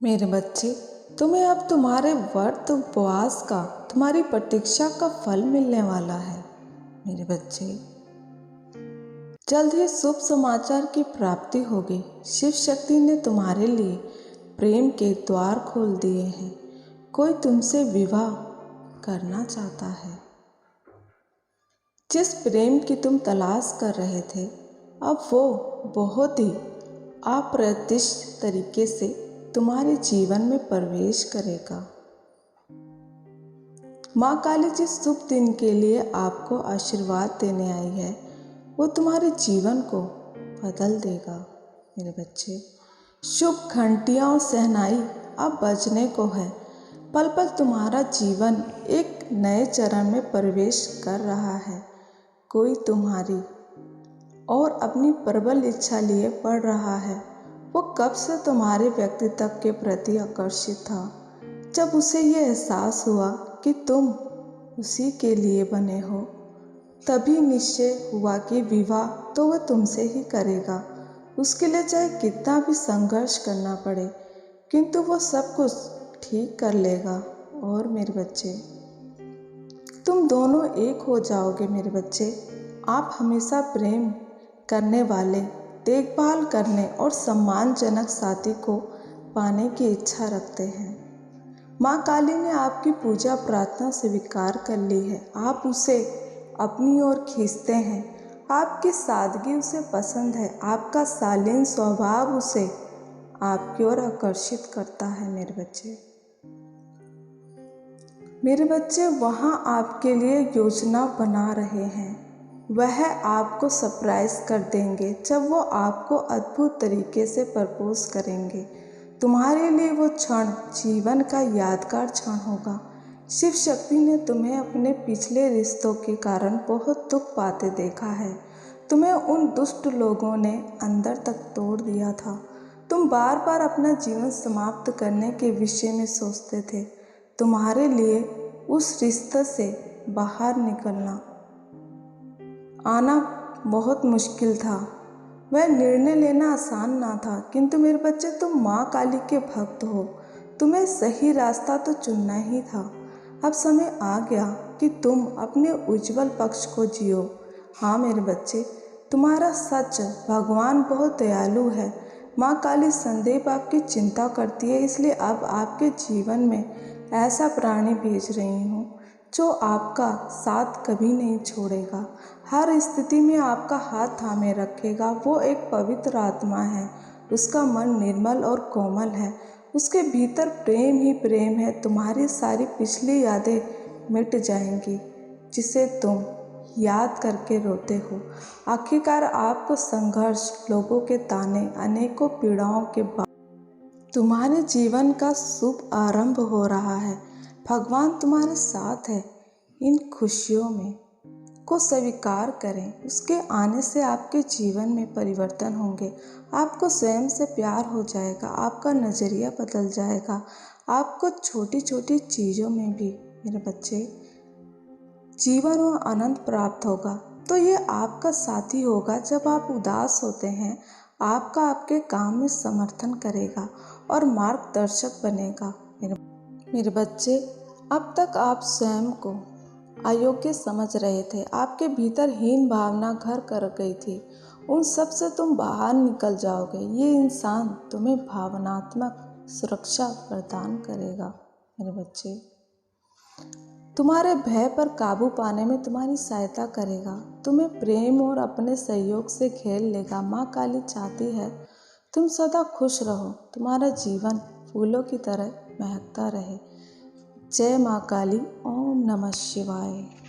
मेरे बच्चे, तुम्हें अब तुम्हारे व्रत उपवास का, तुम्हारी प्रतीक्षा का फल मिलने वाला है। मेरे बच्चे, जल्द ही शुभ समाचार की प्राप्ति होगी। शिव शक्ति ने तुम्हारे लिए प्रेम के द्वार खोल दिए हैं। कोई तुमसे विवाह करना चाहता है। जिस प्रेम की तुम तलाश कर रहे थे, अब वो बहुत ही अप्रत्याशित तरीके से तुम्हारे जीवन में प्रवेश करेगा। माँ काली जिस शुभ दिन के लिए आपको आशीर्वाद देने आई है, वो तुम्हारे जीवन को बदल देगा। मेरे बच्चे, शुभ घंटियाँ और शहनाई अब बजने को है। पल पल तुम्हारा जीवन एक नए चरण में प्रवेश कर रहा है। कोई तुम्हारी और अपनी प्रबल इच्छा लिए पढ़ रहा है। वो कब से तुम्हारे व्यक्तित्व के प्रति आकर्षित था। जब उसे ये एहसास हुआ कि तुम उसी के लिए बने हो, तभी निश्चय हुआ कि विवाह तो वह तुमसे ही करेगा। उसके लिए चाहे कितना भी संघर्ष करना पड़े, किंतु वो सब कुछ ठीक कर लेगा। और मेरे बच्चे, तुम दोनों एक हो जाओगे। मेरे बच्चे, आप हमेशा प्रेम करने वाले, देखभाल करने और सम्मानजनक साथी को पाने की इच्छा रखते हैं। माँ काली ने आपकी पूजा प्रार्थना स्वीकार कर ली है। आप उसे अपनी ओर खींचते हैं। आपकी सादगी उसे पसंद है। आपका शालीन स्वभाव उसे आपकी ओर आकर्षित करता है। मेरे बच्चे, वहाँ आपके लिए योजना बना रहे हैं। वह आपको सरप्राइज कर देंगे जब वो आपको अद्भुत तरीके से प्रपोज करेंगे। तुम्हारे लिए वो क्षण जीवन का यादगार क्षण होगा। शिव शक्ति ने तुम्हें अपने पिछले रिश्तों के कारण बहुत दुख पाते देखा है। तुम्हें उन दुष्ट लोगों ने अंदर तक तोड़ दिया था। तुम बार बार अपना जीवन समाप्त करने के विषय में सोचते थे। तुम्हारे लिए उस रिश्ते से बाहर निकलना आना बहुत मुश्किल था। वह निर्णय लेना आसान ना था, किंतु मेरे बच्चे, तुम माँ काली के भक्त हो। तुम्हें सही रास्ता तो चुनना ही था। अब समय आ गया कि तुम अपने उज्जवल पक्ष को जियो। हाँ मेरे बच्चे, तुम्हारा सच भगवान बहुत दयालु है। माँ काली सदैव आपकी चिंता करती है, इसलिए अब आपके जीवन में ऐसा प्राणी भेज रही हूँ जो आपका साथ कभी नहीं छोड़ेगा। हर स्थिति में आपका हाथ थामे रखेगा। वो एक पवित्र आत्मा है। उसका मन निर्मल और कोमल है। उसके भीतर प्रेम ही प्रेम है। तुम्हारी सारी पिछली यादें मिट जाएंगी, जिसे तुम याद करके रोते हो। आखिरकार आपको संघर्ष, लोगों के ताने, अनेकों पीड़ाओं के बाद तुम्हारे जीवन का शुभ आरंभ हो रहा है। भगवान तुम्हारे साथ है। इन खुशियों में को स्वीकार करें। उसके आने से आपके जीवन में परिवर्तन होंगे। आपको स्वयं से प्यार हो जाएगा। आपका नज़रिया बदल जाएगा। आपको छोटी छोटी चीज़ों में भी मेरे बच्चे जीवन और आनंद प्राप्त होगा। तो ये आपका साथी होगा। जब आप उदास होते हैं, आपका आपके काम में समर्थन करेगा और मार्गदर्शक बनेगा। मेरे बच्चे, अब तक आप स्वयं को अयोग्य समझ रहे थे। आपके भीतर हीन भावना घर कर गई थी। उन सब से तुम बाहर निकल जाओगे। ये इंसान तुम्हें भावनात्मक सुरक्षा प्रदान करेगा। मेरे बच्चे, तुम्हारे भय पर काबू पाने में तुम्हारी सहायता करेगा। तुम्हें प्रेम और अपने सहयोग से घेर लेगा। माँ काली चाहती है तुम सदा खुश रहो। तुम्हारा जीवन फूलों की तरह महकता रहे। जय माँ काली। ओम नमः शिवाय।